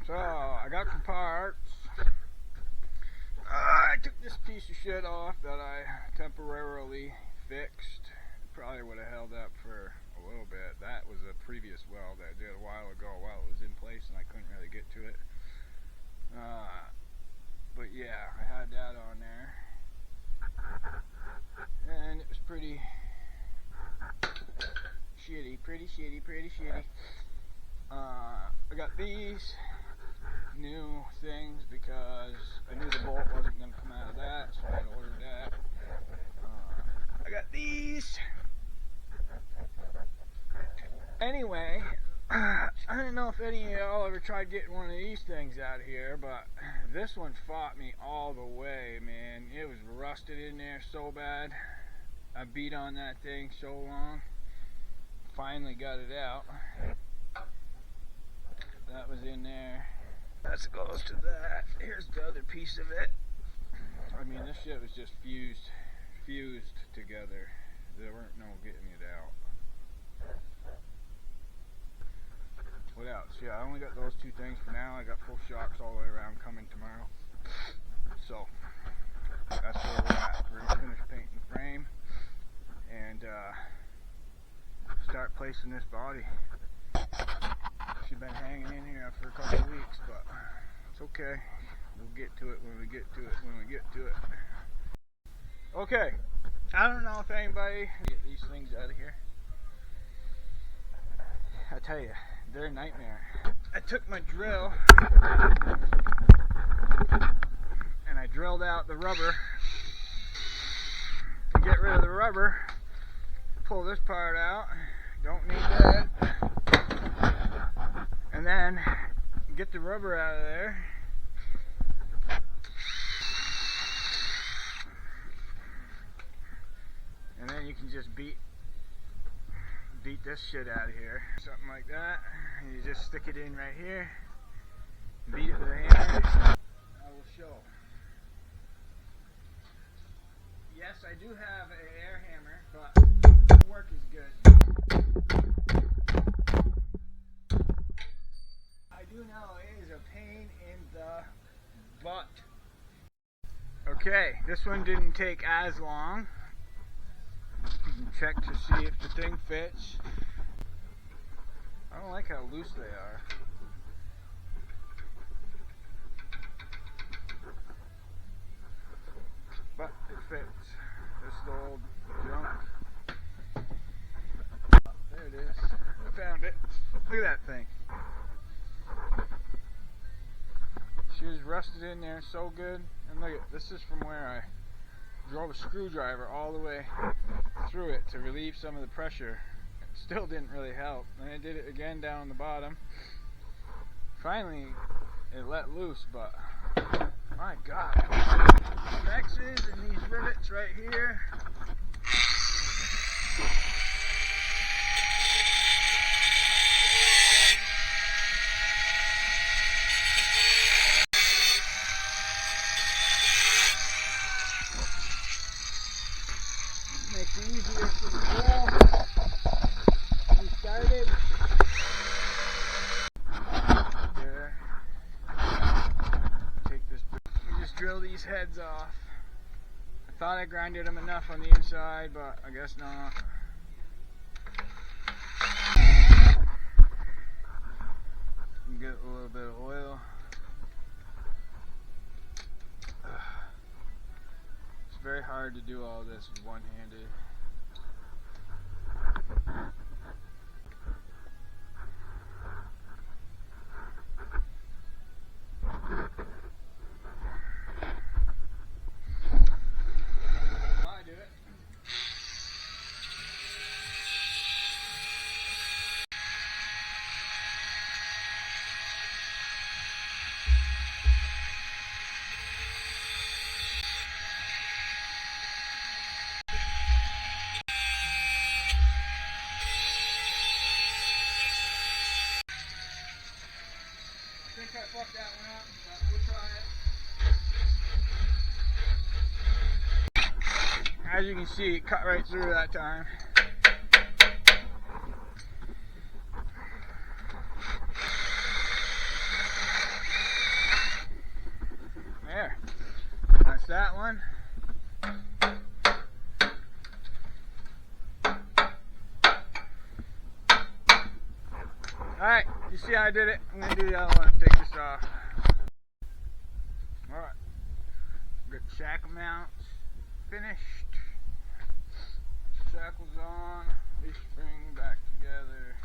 So I got some parts. I took this piece of shit off that I temporarily fixed. Probably would have held up for a little bit. That was a previous weld that I did a while ago while it was in place and I couldn't really get to it. But yeah, I had that on there. And it was pretty shitty. I got these new things because I knew the bolt wasn't going to come out of that, so I had ordered that. I got these. Anyway, I don't know if any of y'all ever tried getting one of these things out of here, but this one fought me all the way, man. It was rusted in there so bad. I beat on that thing so long. Finally got it out. That was in there. That goes to that. Here's the other piece of it. I mean, this shit was just fused together. There weren't no getting it out. What else? Yeah, I only got those two things for now. I got full shocks all the way around coming tomorrow. So that's where we're at. We're gonna finish painting the frame and start placing this body. She's been hanging in here for a couple of weeks, but it's okay. We'll get to it when we get to it. Okay, I don't know if anybody can get these things out of here. I tell you, they're a nightmare. I took my drill and I drilled out the rubber. To get rid of the rubber, pull this part out. Don't need that. And then get the rubber out of there. And then you can just beat this shit out of here. Something like that. And you just stick it in right here. Beat it with a hammer. I will show. Yes, I do have an air hammer, but the work is good. I do know it is a pain in the butt. Okay, this one didn't take as long. You can check to see if the thing fits. I don't like how loose they are. But it fits. This is the old junk. There it is. I found it. Look at that thing. She was rusted in there so good. And look at this is from where I drove a screwdriver all the way through it to relieve some of the pressure. It still didn't really help. And I did it again down on the bottom. Finally it let loose, but my God. These X's and these rivets right here. Makes it easier for the wall to be started. There. Take this. We just drill these heads off. I thought I grinded them enough on the inside, but I guess not. Get a little bit of oil. It's very hard to do all this one-handed. I do it. I think I fucked that one up, but we'll try it. As you can see, it cut right through that time. on. Alright, you see how I did it? I'm going to do the other one, take this off. Alright, got the shackle mounts finished. Shackles on, leaf spring back together.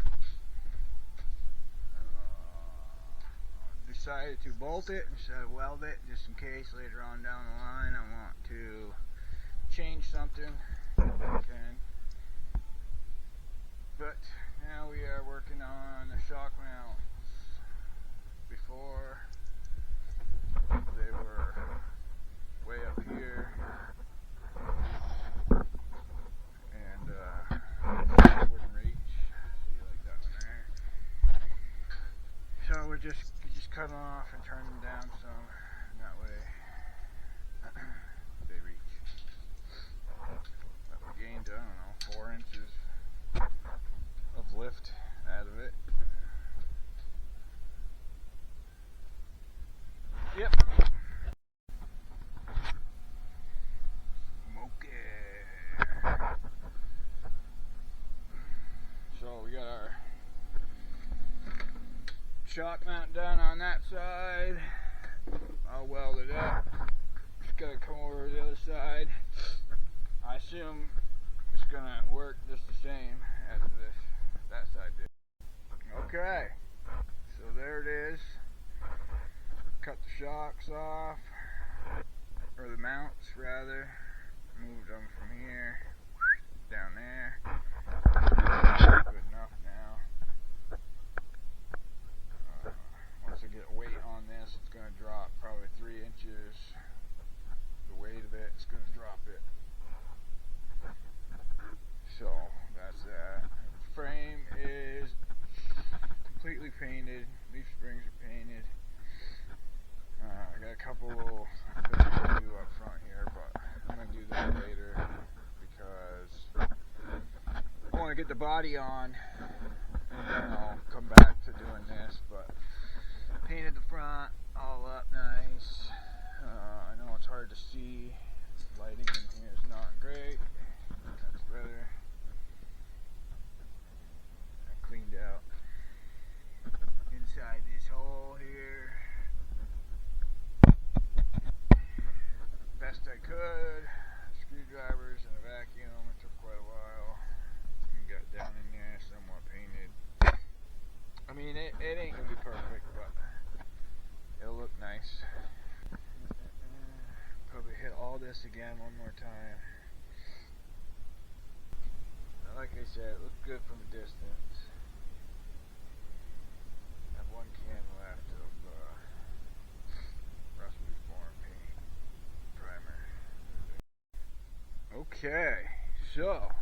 Decided to bolt it instead of weld it, just in case later on down the line I want to change something. Okay. But now we are working on the shock mounts. Before they were way up here, and wouldn't reach. See, like that one there. So we're just cut them off and turn them down some, and that way they reach. But we gained, I don't know, 4 inches of lift out of it. Yep. Okay. So we got our shock mount done on that side. I'll weld it up. Just gotta come over to the other side. I assume it's gonna work just the same as that side did. Okay, so there it is. Cut the shocks off, or the mounts rather. Moved them from here down there. Good enough now. Once I get weight on this, it's going to drop probably 3 inches. The weight of it is going to drop it. So that's that. The frame is completely painted. Leaf springs are painted. I got a couple little things to do up front here, but I'm going to do that later because I want to get the body on, and then I'll come back to doing this. But painted the front all up nice. I know it's hard to see. Lighting in here is not great. That's better. I cleaned out inside this hole here best I could. Screwdrivers and a vacuum. It took quite a while. Got down in there, somewhat painted. I mean, it ain't gonna be perfect, but it'll look nice. Probably hit all this again one more time. Like I said, it looks good from a distance. I have 1 can left of rust reform paint primer. Okay, so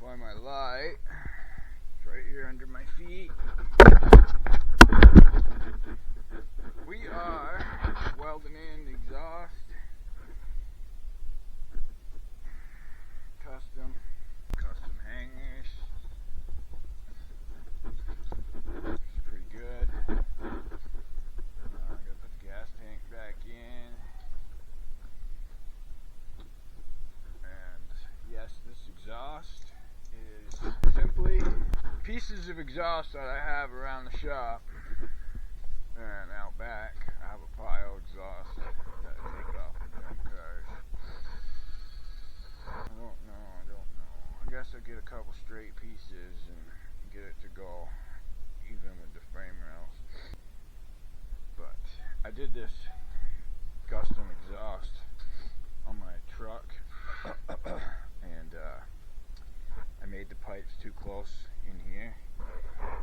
find my light. It's right here under my feet. We are welding in the exhaust. Custom hangers. It's pretty good. I'm gonna put the gas tank back in. And yes, this exhaust is simply pieces of exhaust that I have around the shop. And out back, I have a pile of exhaust that I take off the jump cars. I don't know. I guess I'll get a couple straight pieces and get it to go even with the frame rails. But I did this custom exhaust on my truck, and I made the pipes too close in here,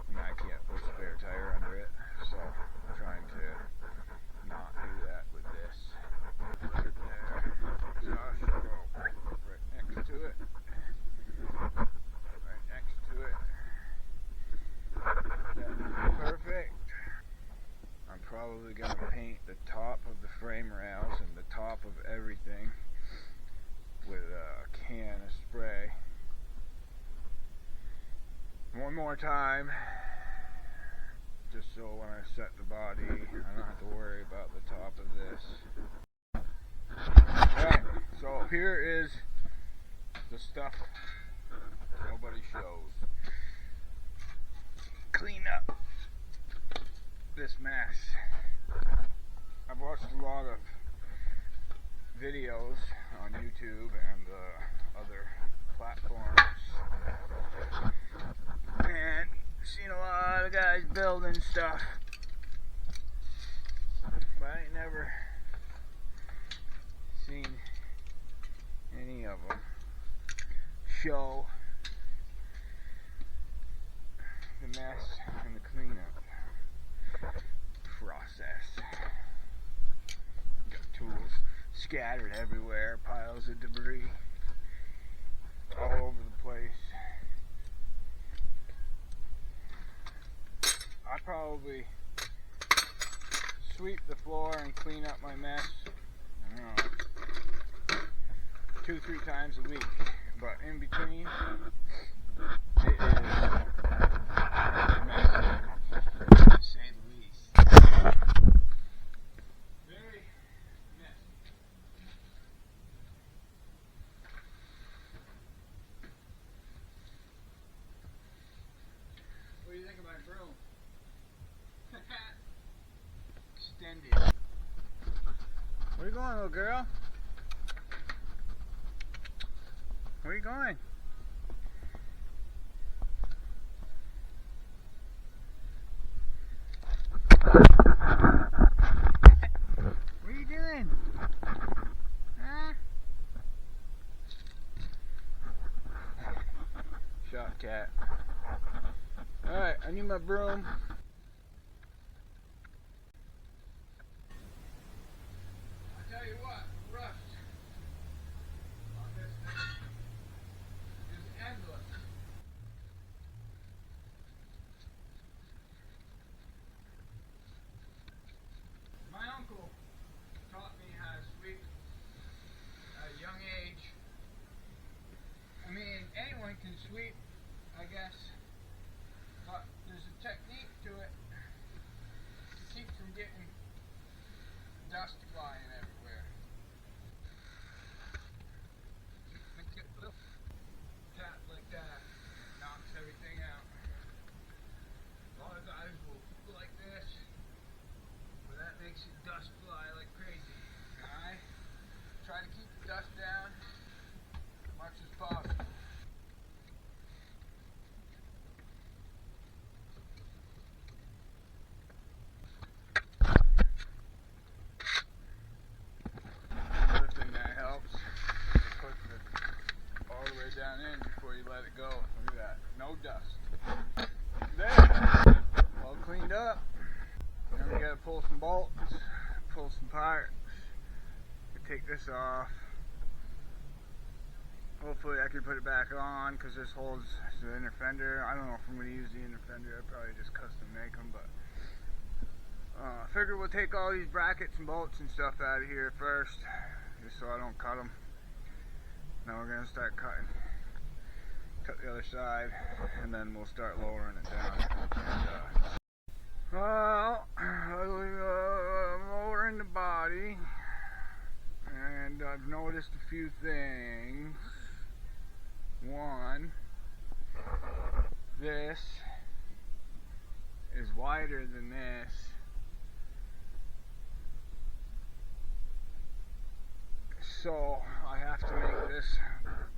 and I can't put a spare tire under it, so I'm trying to not do that with this. Right there, exhaust should go right next to it. Right next to it. That's perfect. I'm probably going to paint the top of the frame rails and the top of everything with a can of spray. One more time, just so when I set the body, I don't have to worry about the top of this. So here is the stuff nobody shows. Clean up this mess. I've watched a lot of videos on YouTube and other platforms, and seen a lot of guys building stuff, but I ain't never seen any of them show the mess and the cleanup process. Got tools scattered everywhere, piles of debris all over the place. I probably sweep the floor and clean up my mess, I don't know, 2-3 times a week, but in between it is messy, to say the least. Very messy. What do you think of my broom? Extended. Where you going, little girl? Where are you going? What are you doing? Huh? Shot cat. Alright, I need my broom. I tell you what, rust on this thing is endless. My uncle taught me how to sweep at a young age. I mean, anyone can sweep, I guess, but there's a technique to it to keep from getting dust flying everywhere. Tap like that, knocks everything out. A lot of guys will go like this, but that makes the dust fly like crazy. And I try to keep the dust down as much as possible. Another thing that helps is putting it all the way down in before you let it go. Look at that, no dust. There, all cleaned up. Then we gotta pull some bolts, pull some parts, take this off. Hopefully I can put it back on because this holds the inner fender. I don't know if I'm going to use the inner fender. I'd probably just custom make them, but I figure we'll take all these brackets and bolts and stuff out of here first, just so I don't cut them. Now we're going to start cutting. Cut the other side, and then we'll start lowering it down. Well, I'm lowering the body, and I've noticed a few things. One, this is wider than this. So I have to make this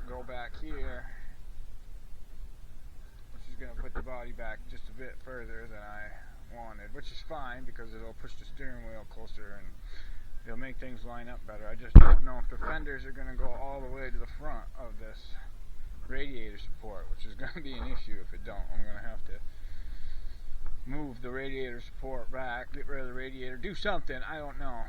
go back here, which is going to put the body back just a bit further than I wanted, which is fine because it'll push the steering wheel closer and it'll make things line up better. I just don't know if the fenders are going to go all the way to the front of this radiator support, which is going to be an issue if it don't. I'm going to have to move the radiator support back, get rid of the radiator, do something, I don't know.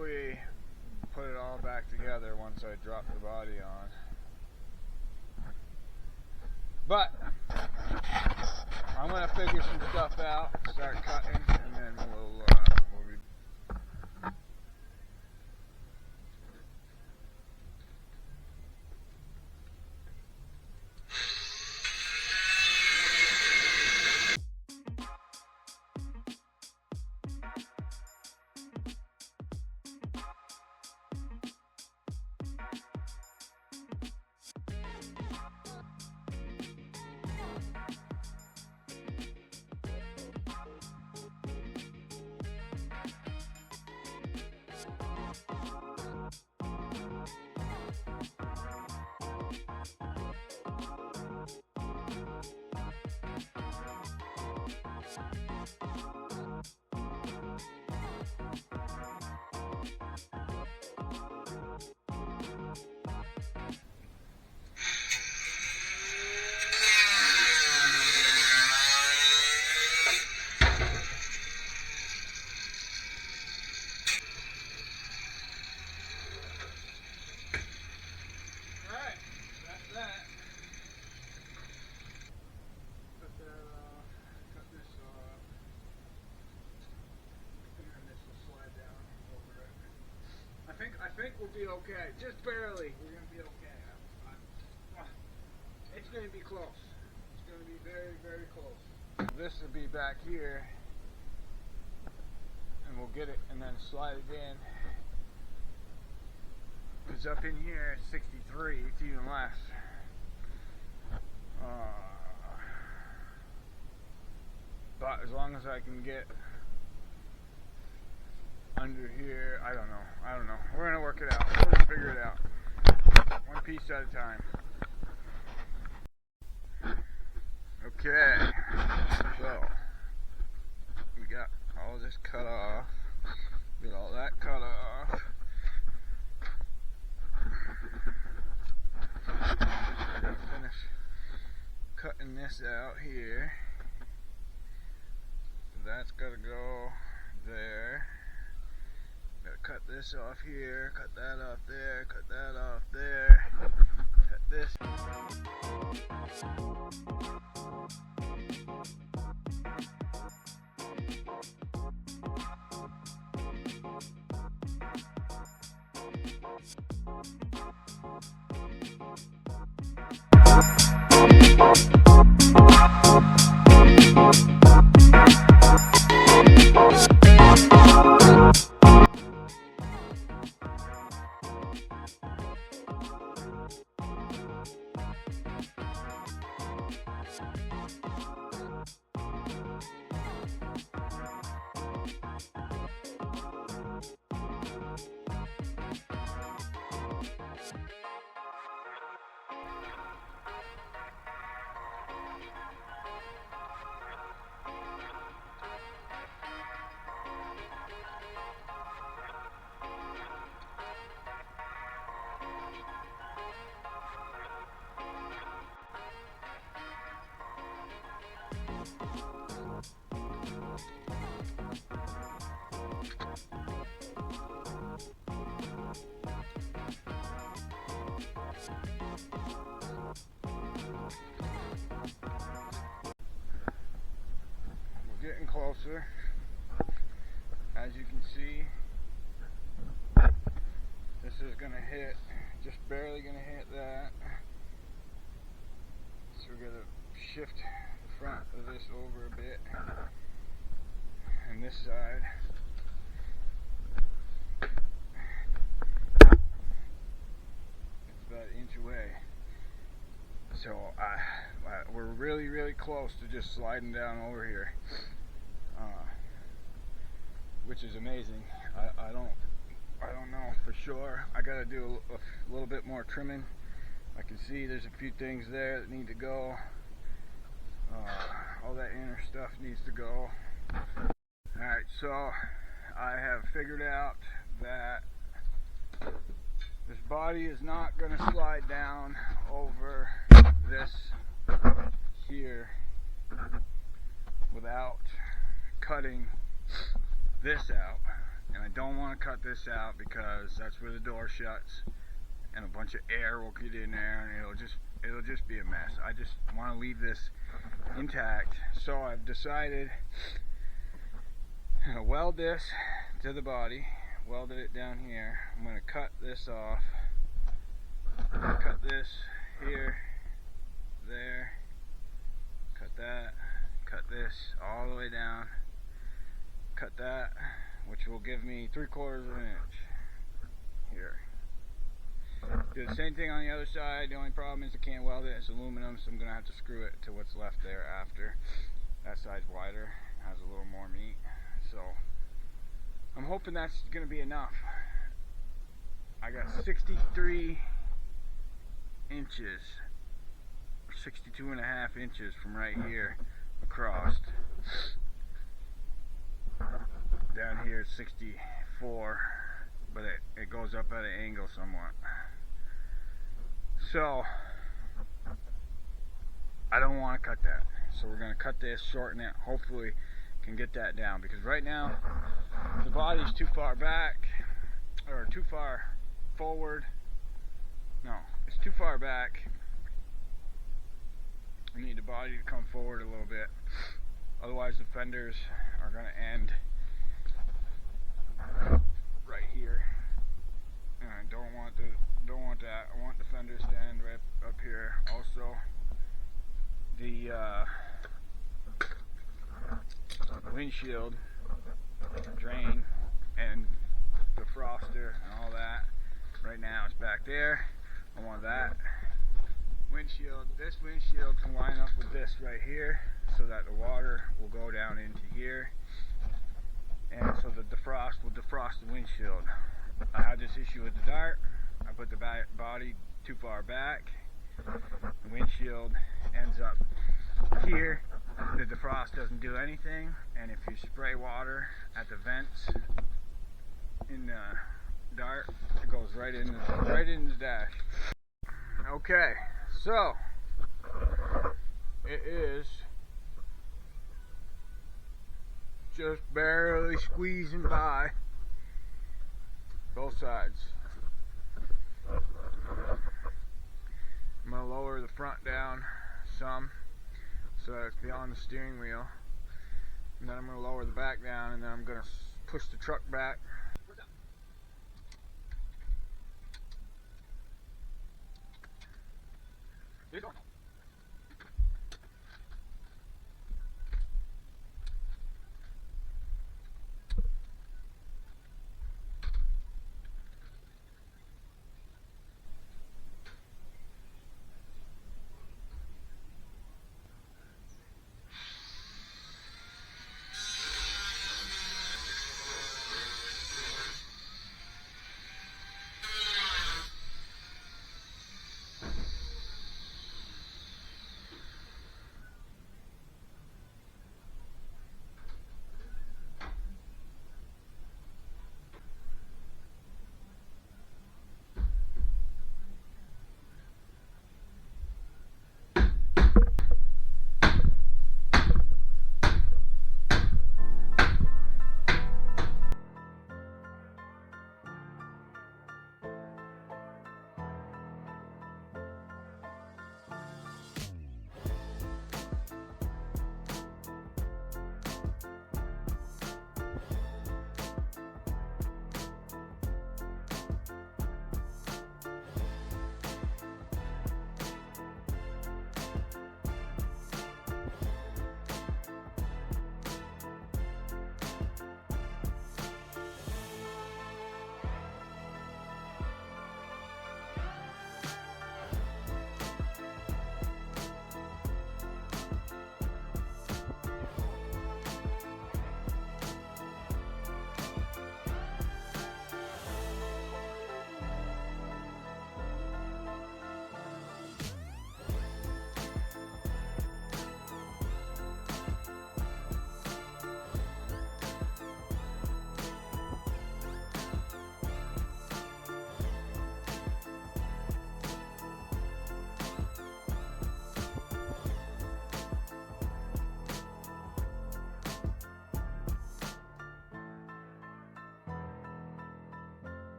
probably put it all back together once I drop the body on. But I'm gonna figure some stuff out, start cutting, and then we'll be. I think we'll be okay. Just barely. We're going to be okay. It's going to be close. It's going to be very, very close. This will be back here, and we'll get it and then slide it in. Because up in here it's 63. It's even less. But as long as I can get under here, I don't know. We're gonna work it out. We're gonna figure it out. One piece at a time. Okay. So we got all this cut off. Get all that cut off. We're gonna finish cutting this out here. That's gotta go there. Gotta cut this off here, cut that off there, cut that off there, cut this. Getting closer. As you can see, this is gonna hit, just barely gonna hit that. So we're gonna shift the front of this over a bit, and this side. It's about an inch away. So we're really, really close to just sliding down over here, which is amazing. I don't know for sure. I got to do a little bit more trimming. I can see there's a few things there that need to go. All that inner stuff needs to go. Alright, so I have figured out that this body is not going to slide down over this here without cutting this out. And I don't want to cut this out because that's where the door shuts and a bunch of air will get in there and it'll just be a mess. I just want to leave this intact. So I've decided to weld this to the body, welded it down here. I'm going to cut this off. Cut this here, there, cut that, cut this all the way down, cut that, which will give me 3/4 of an inch here. Do the same thing on the other side. The only problem is I can't weld it. It's aluminum, so I'm going to have to screw it to what's left there after. That side's wider, has a little more meat. So I'm hoping that's going to be enough. I got 63 inches, 62.5 inches from right here across. Down here it's 64, but it goes up at an angle somewhat. So I don't want to cut that. So we're going to cut this, shorten it, hopefully can get that down, because right now the body's too far back, or too far forward. No, it's too far back. I need the body to come forward a little bit, otherwise the fenders are going to end right here, and I don't want that. I want the fenders to end right up here. Also, the windshield drain and defroster and all that. Right now it's back there. I want that windshield. This windshield can line up with this right here, so that the water will go down into here, and so the defrost will defrost the windshield. I had this issue with the Dart. I put the body too far back. The windshield ends up here. The defrost doesn't do anything, and if you spray water at the vents in the Dart, it goes right in the dash. Okay, so it is just barely squeezing by both sides. I'm going to lower the front down some so that it's beyond the steering wheel, and then I'm going to lower the back down, and then I'm going to push the truck back.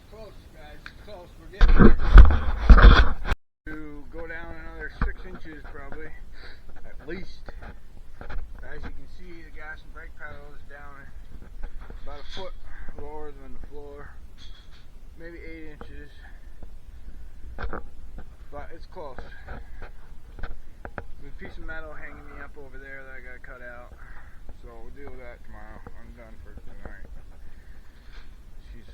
Close, guys. Close. We're getting there. To go down another 6 inches, probably, at least. As you can see, the gas and brake pedal is down about a foot lower than the floor, maybe 8 inches, but it's close. There's a piece of metal hanging me up over there that I gotta cut out, so we'll deal with that tomorrow. I'm done for tonight. She's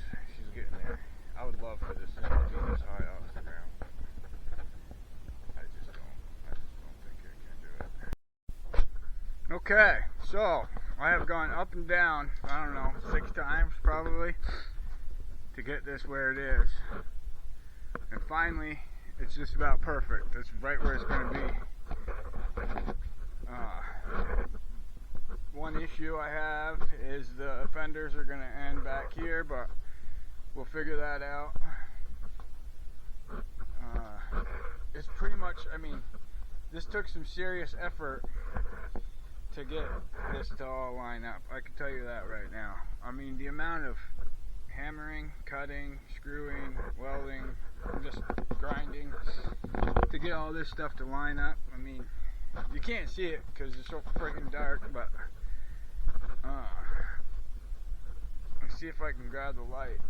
getting there. I would love for this thing to be this high off the ground. I just don't think I can do it. Okay, so I have gone up and down, I don't know, 6 times probably to get this where it is. And finally, it's just about perfect. It's right where it's going to be. One issue I have is the fenders are going to end back here, but we'll figure that out. It's pretty much, I mean, this took some serious effort to get this to all line up. I can tell you that right now. I mean, the amount of hammering, cutting, screwing, welding, just grinding to get all this stuff to line up. I mean, you can't see it because it's so freaking dark, but let's see if I can grab the light.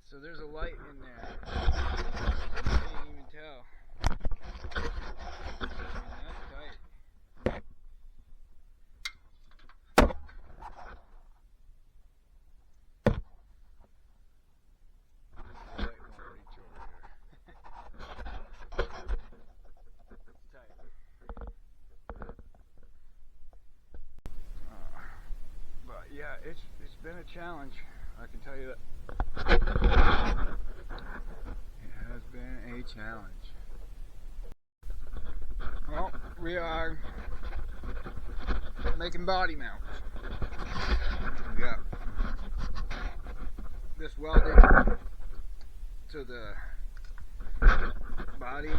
So there's a light in there. You can't even tell. I mean, that's tight. The light won't reach over here. It's tight. But yeah, it's been a challenge. I can tell you that. It has been a challenge. Well, we are making body mounts. We got this welded to the body,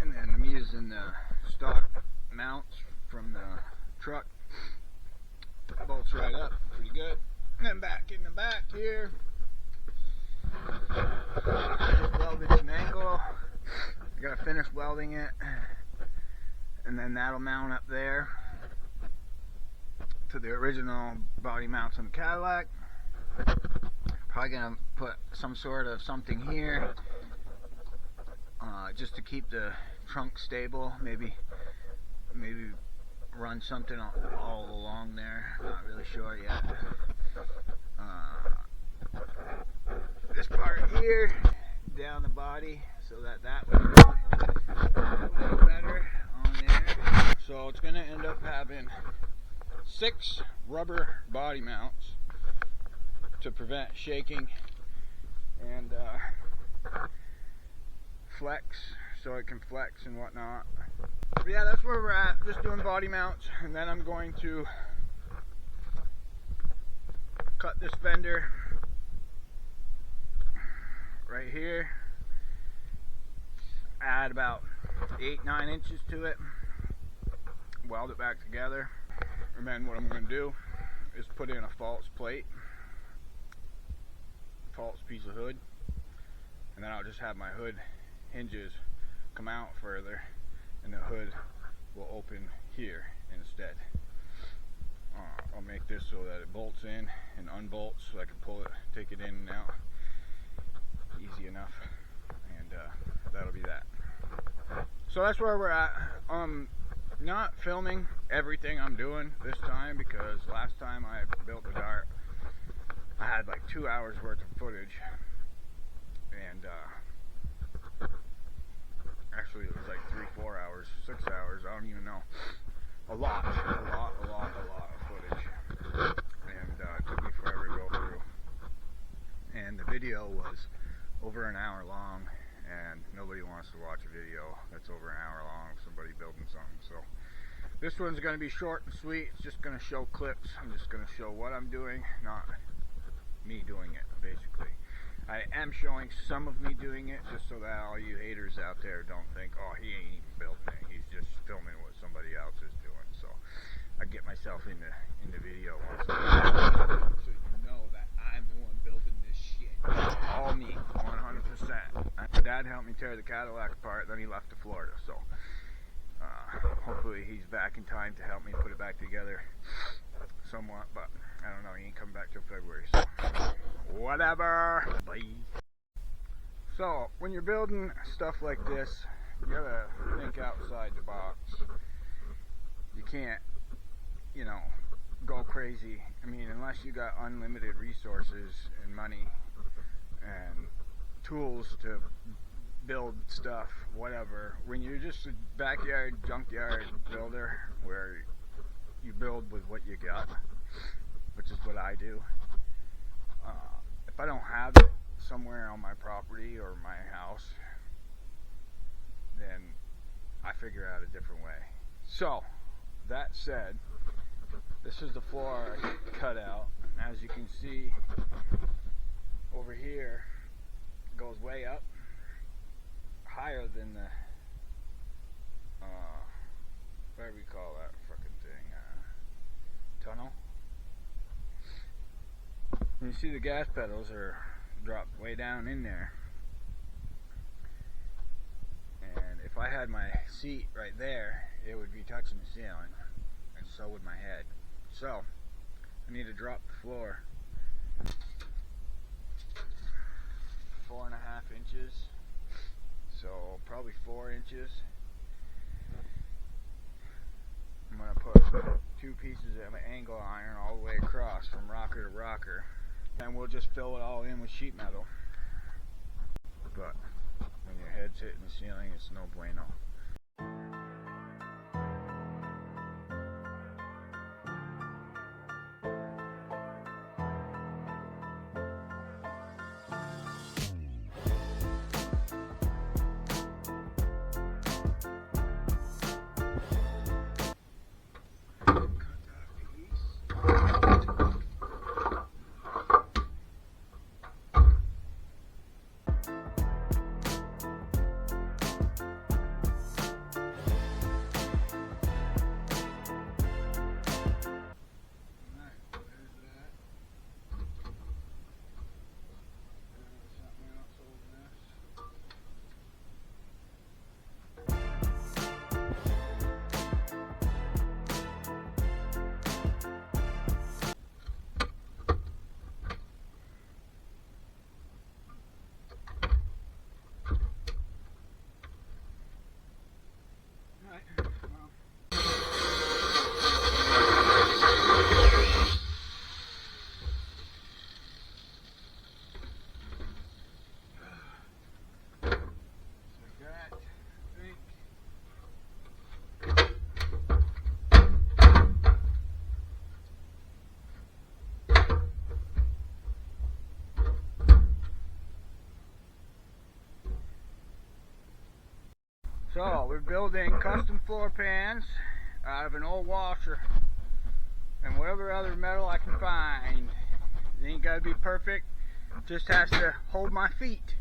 and then I'm using the stock mounts from the truck. Bolts right up pretty good. And then back in the back here, just welded an angle. I gotta finish welding it, and then that'll mount up there to the original body mounts on the Cadillac. Probably gonna put some sort of something here, just to keep the trunk stable. Maybe run something all along there. Not really sure yet. This part here down the body, so that would be better on there. So it's gonna end up having 6 rubber body mounts to prevent shaking and flex, so it can flex and whatnot. But yeah, that's where we're at, just doing body mounts, and then I'm going to cut this fender right here, add about 8-9 inches to it, weld it back together, and then what I'm going to do is put in a false plate, false piece of hood, and then I'll just have my hood hinges come out further, and the hood will open here instead. I'll make this so that it bolts in and unbolts, so I can pull it, take it in and out easy enough, and that'll be that. So that's where we're at. Not filming everything I'm doing this time, because last time I built the dart I had like 2 hours worth of footage, and actually it was like 3-4 hours, 6 hours, I don't even know. A lot of footage, and it took me forever to go through. And the video was over an hour long, and nobody wants to watch a video that's over an hour long of somebody building something. So this one's going to be short and sweet. It's just going to show clips. I'm just going to show what I'm doing, not me doing it, basically. I am showing some of me doing it, just so that all you haters out there don't think, oh, he ain't even building it, he's just filming what somebody else is doing. So I get myself into video once in a while, so you know that I'm the one building this shit. All me, 100%. My dad helped me tear the Cadillac apart, then he left to Florida, so hopefully he's back in time to help me put it back together somewhat, but I don't know, he ain't coming back till February, so whatever. Bye. So when you're building stuff like this, you gotta think outside the box. You can't, you know, go crazy. I mean, unless you got unlimited resources and money and tools to build stuff, whatever. When you're just a backyard, junkyard builder, where you build with what you got, which is what I do. If I don't have it somewhere on my property or my house, then I figure out a different way. So, that said, this is the floor I cut out. As you can see, over here, it goes way up, higher than the, what do we call that fucking thing, tunnel. You see the gas pedals are dropped way down in there, and if I had my seat right there, it would be touching the ceiling, and so would my head. So I need to drop the floor 4.5 inches, so probably 4 inches. I'm going to put 2 pieces of angle iron all the way across from rocker to rocker, and we'll just fill it all in with sheet metal. But when your head's hitting the ceiling, it's no bueno. So we're building custom floor pans out of an old washer and whatever other metal I can find. It ain't gotta be perfect, just has to hold my feet.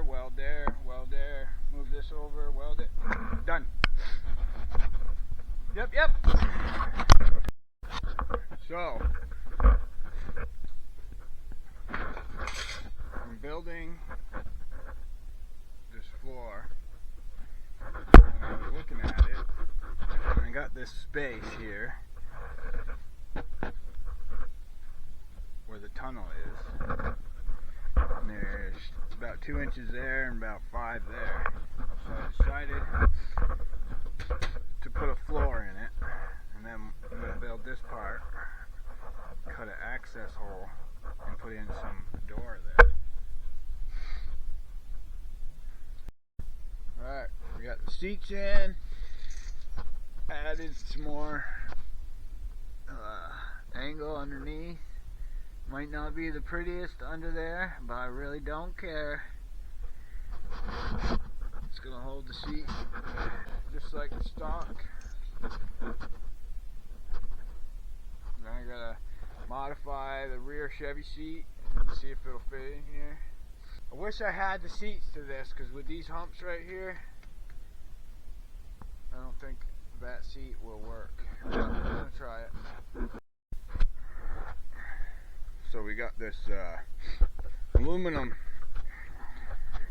Weld there, move this over, weld it, done. Yep. So, I'm building this floor, and I was looking at it, and I got this space here where the tunnel is, and there's about 2 inches there and about 5 there. So I decided to put a floor in it, and then I'm going to build this part, cut an access hole, and put in some door there. Alright, we got the seats in, added some more angle underneath. Might not be the prettiest under there, but I really don't care. It's going to hold the seat just like the stock. Then I gotta modify the rear Chevy seat and see if it'll fit in here. I wish I had the seats to this, because with these humps right here, I don't think that seat will work. But I'm gonna try it. So we got this aluminum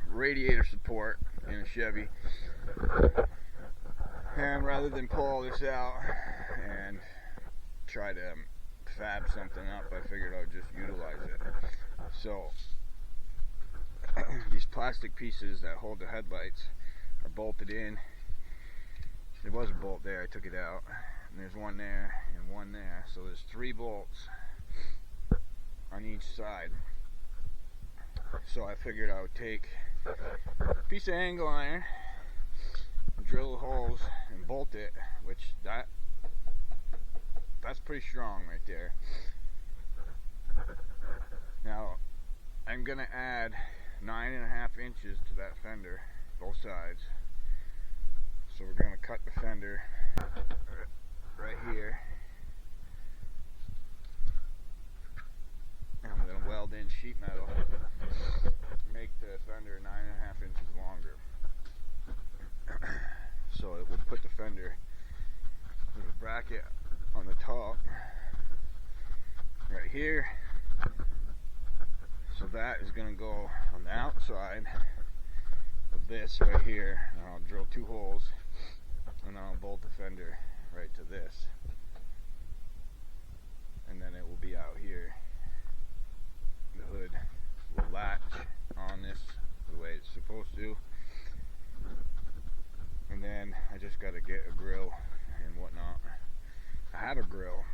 radiator support in a Chevy, and rather than pull all this out and try to fab something up, I figured I would just utilize it. So these plastic pieces that hold the headlights are bolted in. There was a bolt there, I took it out, and there's one there and one there, so there's 3 bolts on each side. So I figured I would take a piece of angle iron, drill holes and bolt it, which that's pretty strong right there. Now I'm gonna add 9.5 inches to that fender, both sides. So we're gonna cut the fender right here, and I'm gonna weld in sheet metal, make the fender 9.5 inches longer. So it will put the fender with a bracket on the top right here. So that is going to go on the outside of this right here, and I'll drill 2 holes, and I'll bolt the fender right to this, and then it will be out here. The hood will latch on this the way it's supposed to, and then I just got to get a grill and whatnot. I have a grill,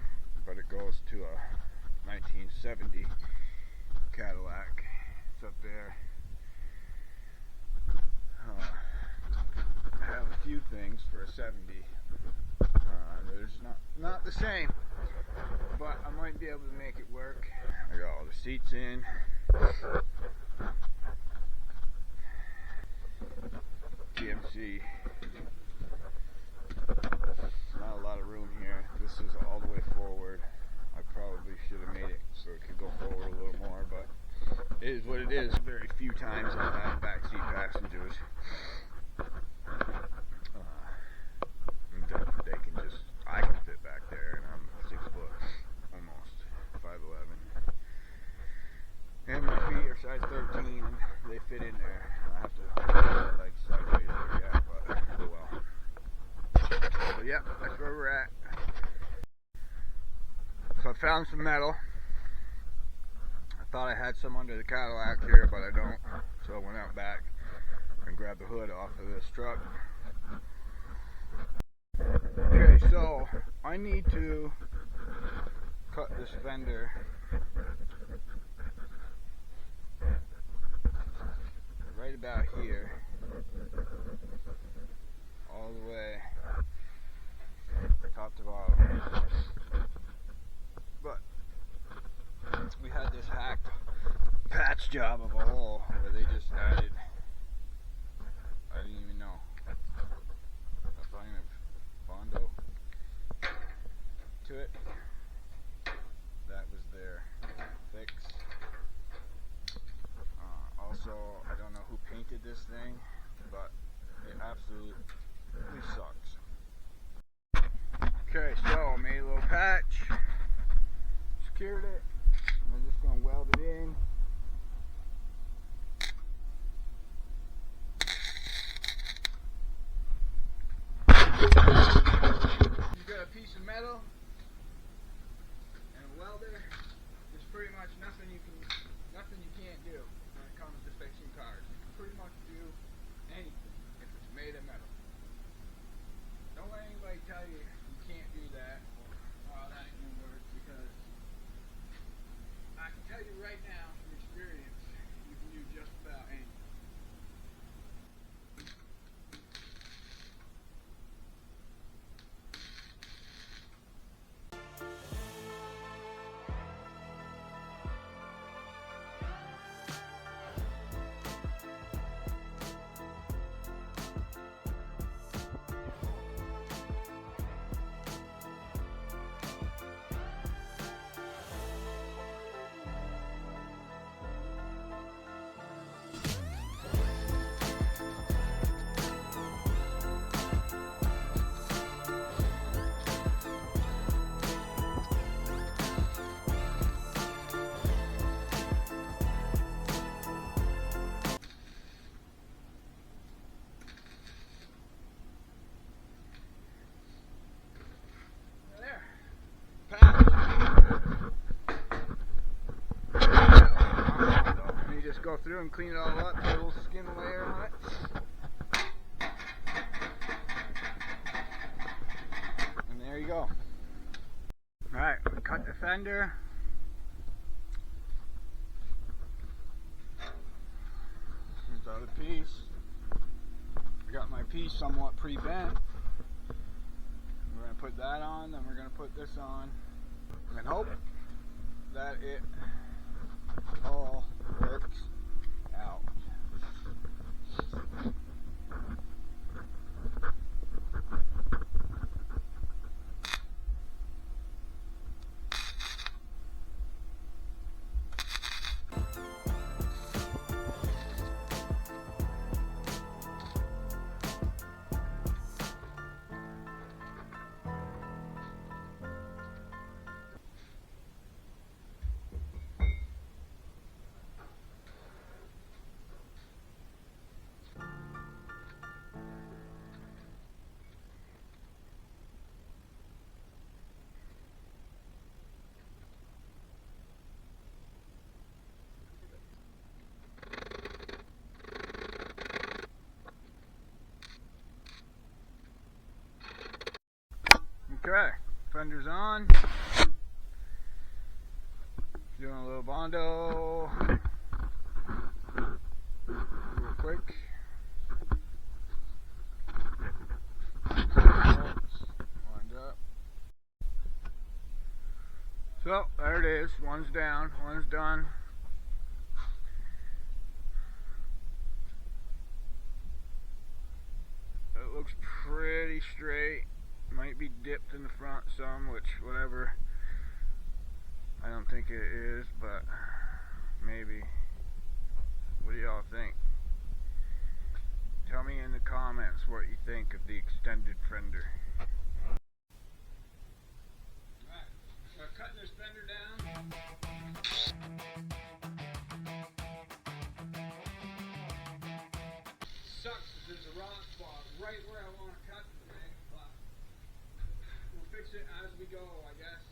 but it goes to a 1970 Cadillac. It's up there. I have a few things for a 70. There's not the same, but I might be able to make it work. I got all the seats in. GMC. Not a lot of room here. This is all the way forward. I probably should have made it so it could go forward a little more, but it is what it is. Very few times I've had backseat passengers. I can fit back there, and I'm 6 foot, almost 5'11", and my feet are size 13, and they fit in there. I have to put my legs sideways there yet, but oh well. So yeah, that's where we're at. So I found some metal. I thought I had some under the Cadillac here, but I don't. So I went out back and grabbed the hood off of this truck. Okay, so I need to cut this fender right about here, all the way top to bottom. But we had this hacked patch job of a hole where they just added, I didn't even know, a fine of Bondo to it. That was their fix. Also, I don't know who painted this thing, but it absolutely sucks. patch, secured it, and I'm just going to weld it in. You've got a piece of metal and a welder. There's pretty much nothing you can't do when it comes to fixing cars. You can pretty much do anything if it's made of metal. Don't let anybody tell you you can't do that or that ain't gonna work, because I can tell you right now from experience you can do just about anything. Go through and clean it all up, put a little skin layer on it. And there you go. Alright, we cut the fender. Here's the other piece. I got my piece somewhat pre-bent. We're going to put that on, then we're going to put this on. And hope that it all works out. Okay, fender's on. Doing a little bondo real quick. Wind up. So there it is. One's down, one's done. It looks pretty straight. Might be dipped in the front some, which whatever. I don't think it is, but maybe. What do y'all think? Tell me in the comments what you think of the extended fender. Alright, so I'm cutting this fender down. Sucks that there's a rock spot right where I want to cut the thing, but we'll fix it as we go, I guess.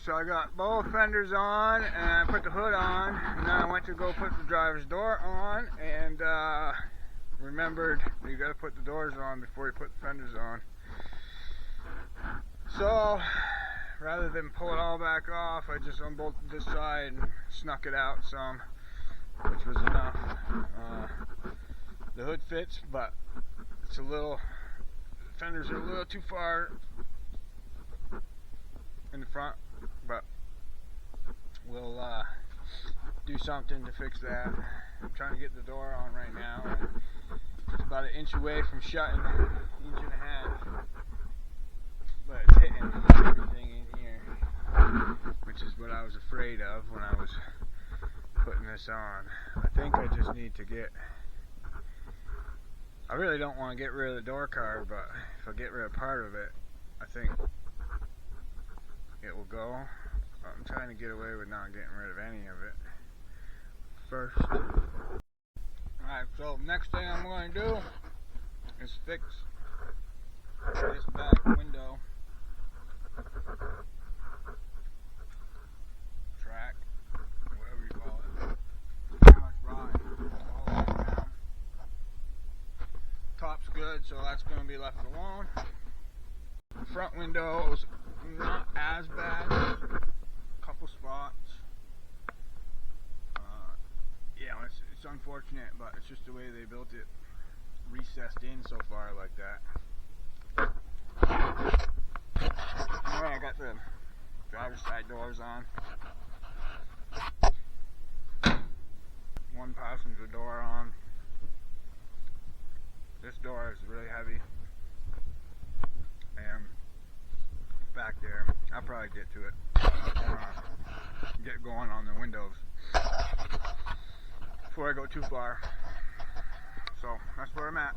So I got both fenders on and I put the hood on, and then I went to go put the driver's door on and remembered you got to put the doors on before you put the fenders on. So rather than pull it all back off, I just unbolted this side and snuck it out some, which was enough. The hood fits, but it's a little fenders are a little too far in the front, but we'll do something to fix that. I'm trying to get the door on right now, and it's about an inch away from shutting, inch and a half, but it's hitting everything in here, which is what I was afraid of when I was putting this on. I think I just need to get, I really don't want to get rid of the door card, but if I get rid of part of it, I think it will go. I'm trying to get away with not getting rid of any of it first. Alright, so next thing I'm going to do is fix this back window track, whatever you call it. Pretty much rotted all the way down. Top's good, so that's going to be left alone. Front windows not as bad. Couple spots. Yeah, it's unfortunate, but it's just the way they built it, recessed in so far like that. Alright, I got the driver's side doors on. One passenger door on. This door is really heavy. And back there, I'll probably get to it. Get going on the windows before I go too far. So that's where I'm at.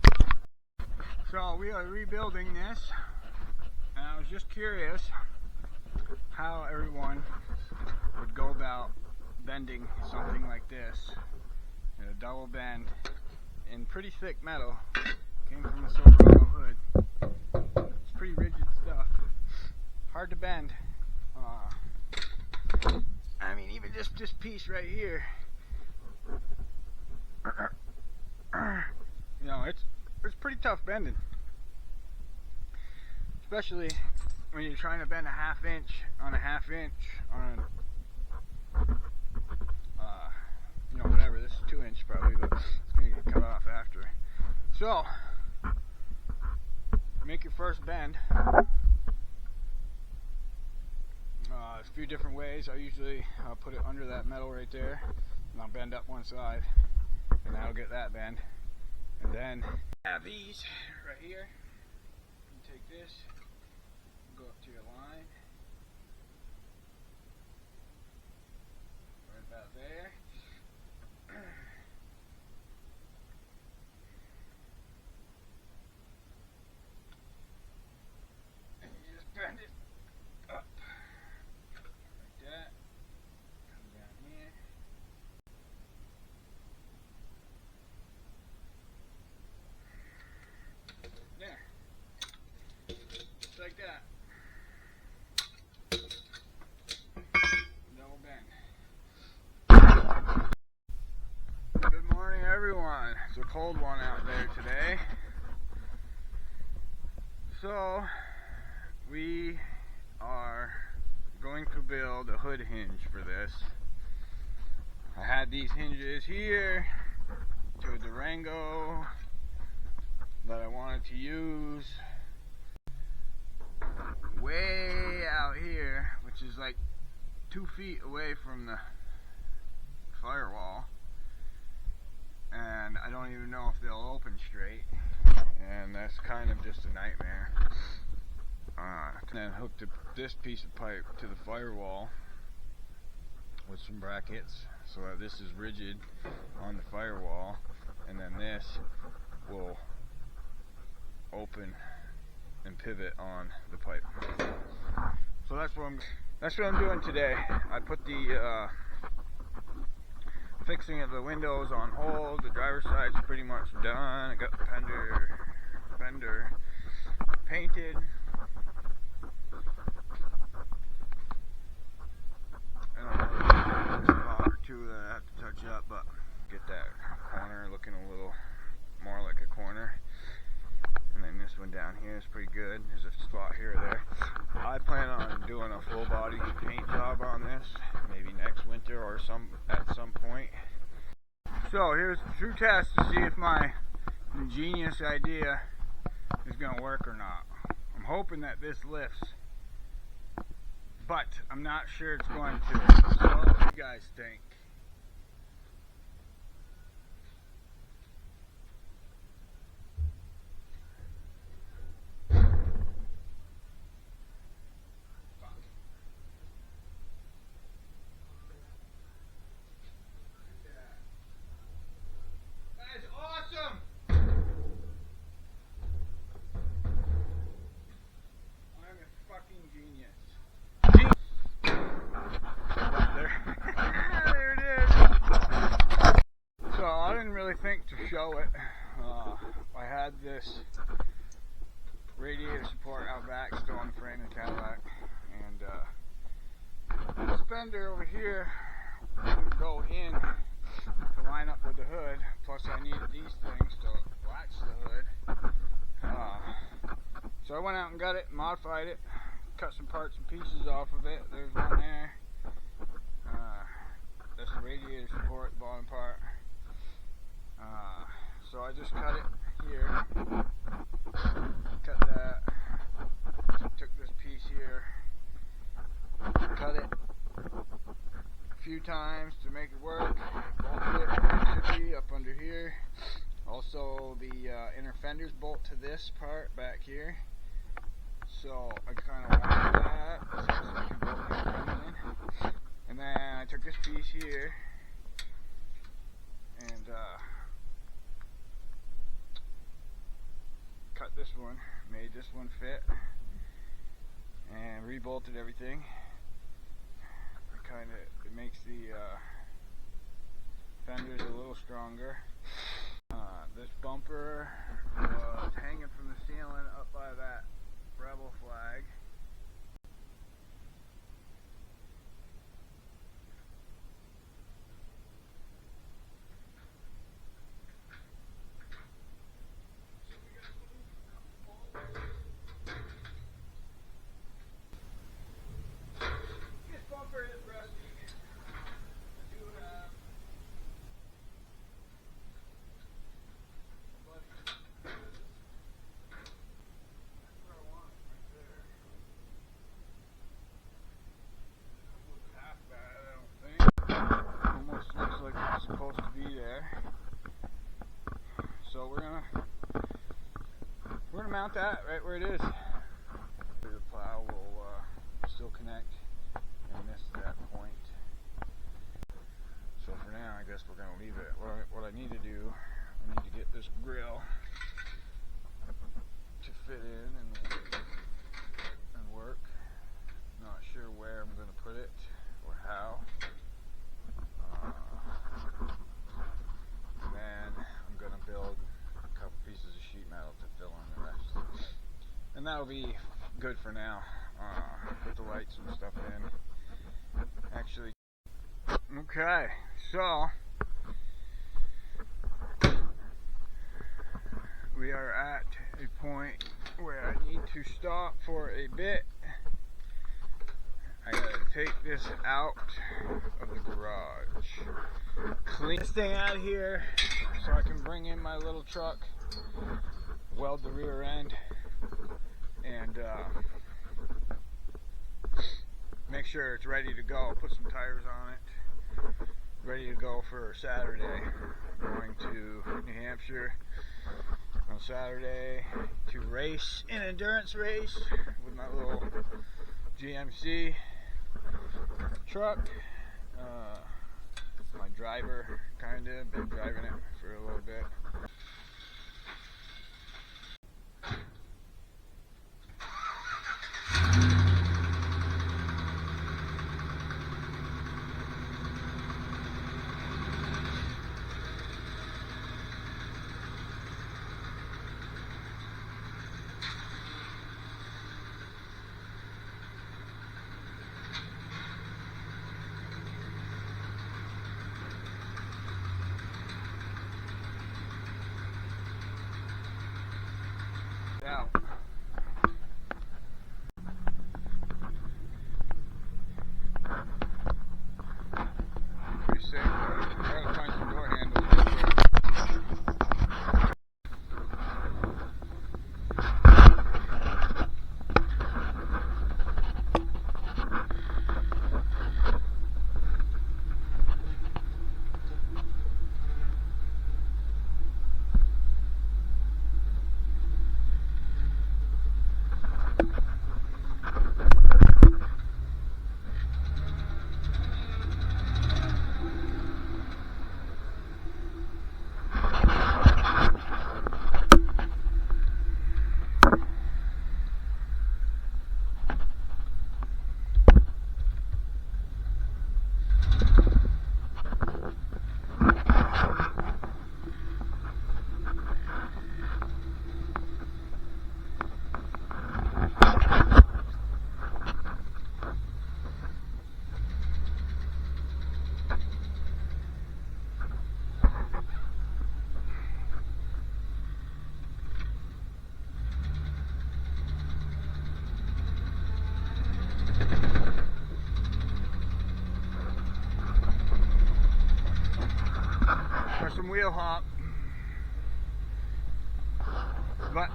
So we are rebuilding this, and I was just curious how everyone would go about bending something like this in a double bend in pretty thick metal. Came from a Silverado hood. It's pretty rigid stuff, hard to bend. I mean, even just this piece right here, you know, it's pretty tough bending, especially when you're trying to bend a half inch on a half inch on you know, whatever. This is 2 inch probably, but it's gonna get cut off after. So make your first bend. There's a few different ways. I usually put it under that metal right there, and I'll bend up one side, and that'll get that bend. And then have these right here. You take this, go up to your line, right about there. And you just bend it up. Like that. Double bend. Good morning, everyone. It's a cold one out there today. So we are going to build a hood hinge for this. I had these hinges here to a Durango that I wanted to use way out here, which is like 2 feet away from the firewall, and I don't even know if they'll open straight, and that's kind of just a nightmare. Then hooked this piece of pipe to the firewall with some brackets so that this is rigid on the firewall, and then this will open and pivot on the pipe. So that's what I'm doing today. I put the fixing of the windows on hold. The driver's side's pretty much done. I got the fender painted. There's a spot or two that I have to touch up, but get that corner looking a little more like a corner. And then this one down here is pretty good. There's a spot here or there. I plan on doing a full body paint job on this, maybe next winter or at some point. So here's a true test to see if my ingenious idea is going to work or not. I'm hoping that this lifts, but I'm not sure it's going to. So what do you guys think? To show it, I had this radiator support out back still on the frame of the Cadillac, and this fender over here would go in to line up with the hood, plus I needed these things to latch the hood. So I went out and got it, modified it, cut some parts and pieces off of it. There's one there. That's the radiator support, the bottom part. So I just cut it here, cut that, took this piece here, cut it a few times to make it work, bolted it where it should be up under here. Also the inner fenders bolt to this part back here, so I kind of wanted that so I can bolt the inner fenders in. And then I took this piece here and cut this one, made this one fit, and rebolted everything. It makes the fenders a little stronger. This bumper was hanging from the ceiling up by that rebel flag. Supposed to be there, so we're gonna mount that right where it is. The plow will still connect and miss that point. So for now, I guess we're gonna leave it. What I need to do, I need to get this grill to fit in and work. Not sure where I'm gonna put it or how. Build a couple pieces of sheet metal to fill in the rest, and that'll be good for now. Put the lights and stuff in. Actually, okay, so we are at a point where I need to stop for a bit. I gotta take this out of the garage, clean this thing out of here so I can bring in my little truck, weld the rear end, and make sure it's ready to go. Put some tires on it, ready to go for Saturday. Going to New Hampshire on Saturday to race an endurance race with my little GMC truck. My driver, kinda been driving it for a little bit. for some wheel hop, but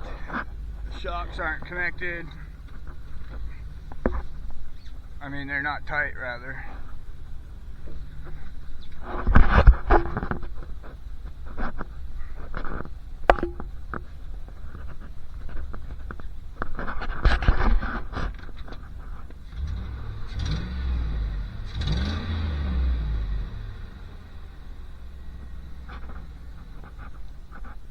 the shocks aren't connected. I mean, they're not tight, rather.